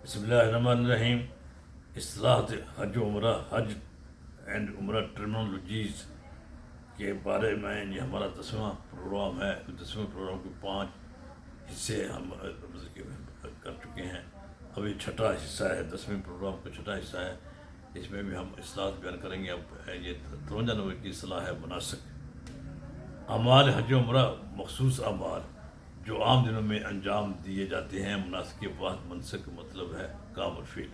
بسم اللہ الرحمن الرحیم. اصطلاحات حج و عمرہ، حج اینڈ عمرہ ٹرمنالوجیز کے بارے میں یہ ہمارا 10واں پروگرام ہے. 10ویں پروگرام کے 5 حصے ہم کر چکے ہیں. ابھی چھٹا حصہ ہے، 10ویں پروگرام کا چھٹا حصہ ہے. اس میں بھی ہم اصطلاحات بیان کریں گے. اب یہ 53 نمبر کی اصطلاح ہے مناسک. اعمال حج و عمرہ مخصوص اعمال جو عام دنوں میں انجام دیے جاتے ہیں. مناسک کے بعد منسک کا مطلب ہے کام الفعل.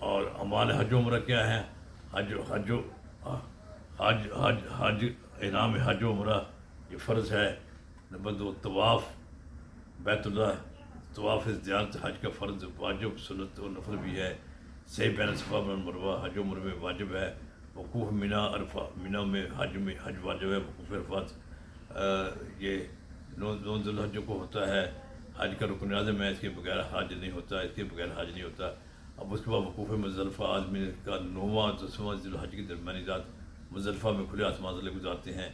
اور اعمال حج و عمرہ کیا ہے؟ حج احرام حج و عمرہ یہ فرض ہے. نمبر 2 طواف بیت اللہ، طواف زیارت حج کا فرض، واجب، سنت و نفل بھی ہے. صحیح بین صفا والمروہ حج و عمرہ میں واجب ہے. وقوف مینا میں حج واجب ہے. وقوف عرفات یہ 9 ذوالحج کو ہوتا ہے. حج کا رکن اعظم ہے، اس کے بغیر حج نہیں ہوتا، اس کے بغیر حج نہیں ہوتا. اب اس کے بعد وقوف مزدلفہ آدمی کا 9واں 10واں ذوالحج کی درمیانی رات مزدلفہ میں کھلے آسمان سے گزارتے ہیں.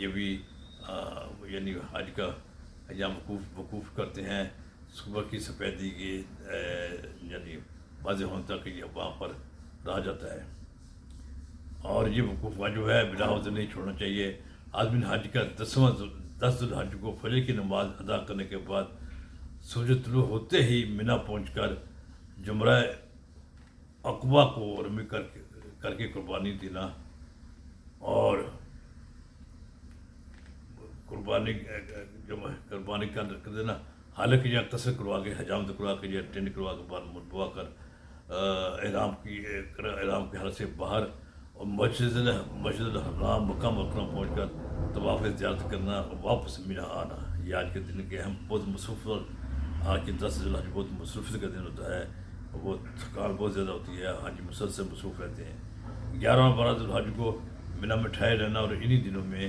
یہ بھی یعنی حج کا ایام وقوف کرتے ہیں. صبح کی سفیدی کی یعنی واضح ہونے تک یہ وہاں پر رہا جاتا ہے. اور یہ وقوف واجب ہے، بلا عذر نہیں چھوڑنا چاہیے. آدمی حج کا 10 ذوالحج کو فجر کی نماز ادا کرنے کے بعد سورج طلوع ہوتے ہی مینا پہنچ کر جمرہ عقبہ کو رمی کر کے قربانی دینا اور قربانی کر دینا. حالانکہ یا قصر کروا کے، حجامت کروا کے یا ٹینٹ کروا کے بعد منبوا کر احرام کی حالت سے باہر اور مسجد الحرام مکہ مکرمہ پہنچ کر طواف زیارت کرنا اور واپس مینا آنا. یہ آج کے دن کے ہم بہت مصروف، آج کے 10 ذوالحج بہت مصروفیت کا دن ہوتا ہے. وہ تھکان بہت زیادہ ہوتی ہے، حج مسلسل مصروف رہتے ہیں. 11 اور 12 ذوالحج کو مینا میں ٹھہرے رہنا اور انہی دنوں میں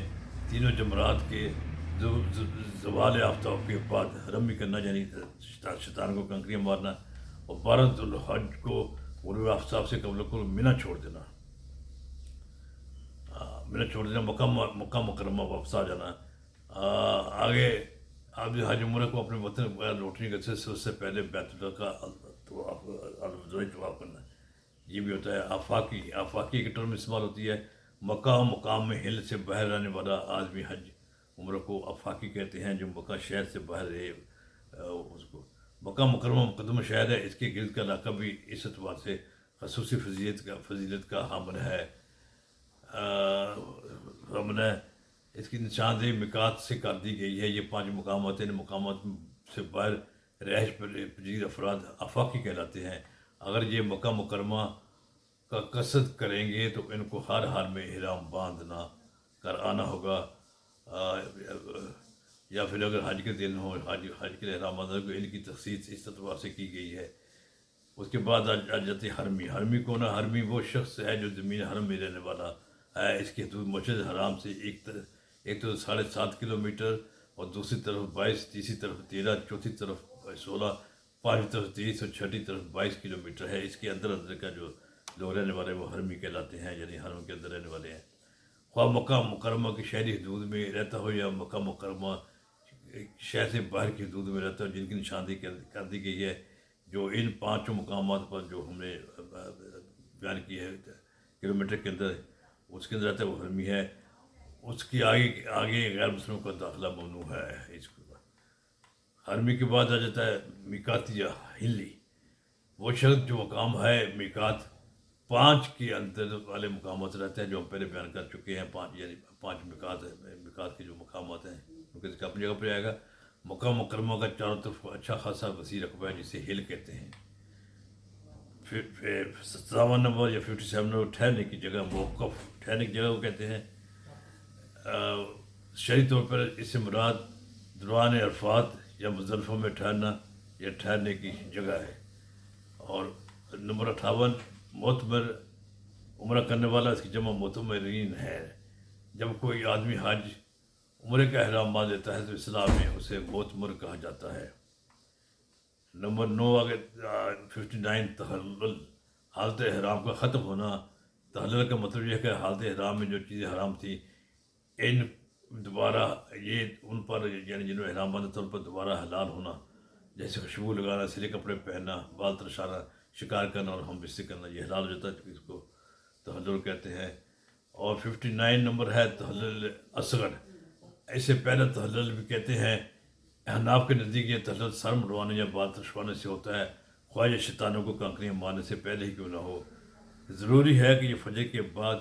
تینوں جمرات کے زوال آفتاب کے بعد رمی کرنا یعنی شیطان کو کنکریاں مارنا. اور 12 ذوالحج کو غروب آفتاب سے قبل کو مینا چھوڑ دینا. مکہ مکرمہ واپس آ جانا. آگے آپ حج عمرہ کو اپنے وطن لوٹنے کے سے اس سے پہلے بیت اللہ کا طواف کرنا. یہ بھی ہوتا ہے. آفاقی کے ٹرم استعمال ہوتی ہے. مکہ مقام میں ہل سے باہر رہنے والا آدمی حج عمرہ کو آفاقی کہتے ہیں. جو مکہ شہر سے باہر رہے اس کو. مکہ مکرمہ مقدمہ شہر ہے، اس کے گرد کا علاقہ بھی اس اعتبار سے خصوصی فضیلت کا حامل ہے. اس کی نشاندہی میقات سے کر دی گئی ہے. یہ 5 مقامات ان مقامات سے باہر رہائش پذیر افراد آفاقی کہلاتے ہیں. اگر یہ مکہ مکرمہ کا قصد کریں گے تو ان کو ہر حال میں احرام باندھنا کر آنا ہوگا. یا پھر اگر حج کے دن ہو، حج کے احرام باندھنا کو ان کی تخصیص اس اعتبار سے کی گئی ہے. اس کے بعد آ جاتی حرمی کون ہے؟ حرمی وہ شخص ہے جو زمین حرم میں رہنے والا ہے. اس کی حدود مسجد حرام سے ایک تو 7.5 کلومیٹر اور دوسری طرف 22، تیسری طرف 13، چوتھی طرف 16، پانچویں طرف 30 اور چھٹی طرف 22 کلومیٹر ہے. اس کے اندر کا جو لوگ رہنے والے وہ حرمی کہلاتے ہیں، یعنی حرم کے اندر رہنے والے ہیں. خواہ مکہ مکرمہ کی شہری حدود میں رہتا ہو یا مکہ مکرمہ شہر سے باہر کی حدود میں رہتا ہو، جن کی نشاندہی کر دی گئی ہے. جو ان 5 مقامات پر جو ہم نے بیان کی ہے کلومیٹر کے اندر، اس کے اندر رہتا ہے وہ حرمی ہے. اس کی آگے غیر مسلموں کا داخلہ ممنوع ہے. اس کو حرمی کے بعد آ جاتا ہے میقات یا ہلی. وہ شخص جو مقام ہے میقات 5 کے اندر والے مقامات رہتے ہیں جو ہم پہلے بیان کر چکے ہیں. 5 میقات کے جو مقامات ہیں کیونکہ اپنی جگہ پر آئے گا. مکہ مکرمہ کا چاروں طرف اچھا خاصا وسیع رقبہ ہے جسے ہل کہتے ہیں. 57 نمبر یا 57 نمبر ٹھہرنے کی جگہ، موقف ٹھہرنے کی جگہ کو کہتے ہیں. شرعی طور پر اس سے مراد دوران عرفات یا مزدلفہ میں ٹھہرنا یا ٹھہرنے کی جگہ ہے. اور نمبر 58 معتمر عمرہ کرنے والا، اس کی جمع معتمرین ہے. جب کوئی آدمی حج عمرے کا احرام باندھ لیتا ہے تو اسلام میں اسے معتمر کہا جاتا ہے. نمبر 9 آگے 59 تحلل، حالت احرام کا ختم ہونا. تحلل کا مطلب یہ ہے کہ حالت احرام میں جو چیزیں حرام تھیں ان دوبارہ یہ ان پر یعنی جنہوں نے احرام باندھا تھا ان پر دوبارہ حلال ہونا. جیسے خوشبو لگانا، سلے کپڑے پہننا، بال ترشانا، شکار کرنا اور ہم بستری کرنا، یہ حلال ہو جاتا ہے، اس کو تحلل کہتے ہیں۔ اور 59 نمبر ہے تحلل اصغر، اسے پہلا تحلل بھی کہتے ہیں۔ احناف کے نزدیک یہ تحلل سر مڑوانے یا بال ترشوانے سے ہوتا ہے، خواہ یہ شیطانوں کو کنکریاں مارنے سے پہلے ہی کیوں نہ ہو۔ ضروری ہے کہ یہ فجر کے بعد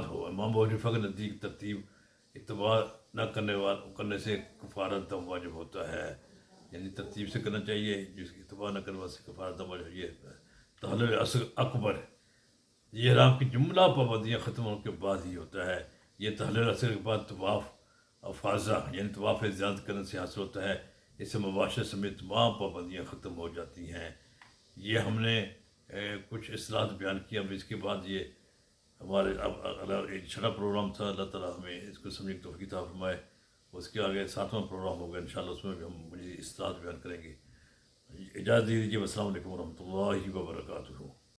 ہو۔ امام ابو حنیفہ کے نزدیک ترتیب اتباع نہ کرنے سے کفارہ دم واجب ہوتا ہے، یعنی ترتیب سے کرنا چاہیے، جس کی اتباع نہ کرنے سے کفارہ دم واجب ہے۔ تحلل اکبر، یہ احرام کی جملہ پابندیاں ختم ہونے کے بعد ہی ہوتا ہے۔ یہ تحلل اثر کے بعد طواف افاظہ یعنی طواف زیارت کرنے سے حاصل ہوتا ہے، اس سے مباشرت سمیت تمام پابندیاں ختم ہو جاتی ہیں۔ یہ ہم نے کچھ اصطلاحات بیان کی، اب اس کے بعد یہ ہمارے اب ایک چھٹا پروگرام تھا، اللہ تعالیٰ ہمیں اس کو سمجھنے کی توفیق عطا فرمائے۔ اس کے آگے 7واں پروگرام ہوگا انشاءاللہ، اس میں بھی ہم مجھے اصطلاحات بیان کریں گے۔ اجازت دیجیے، السلام علیکم ورحمۃ اللہ وبرکاتہ۔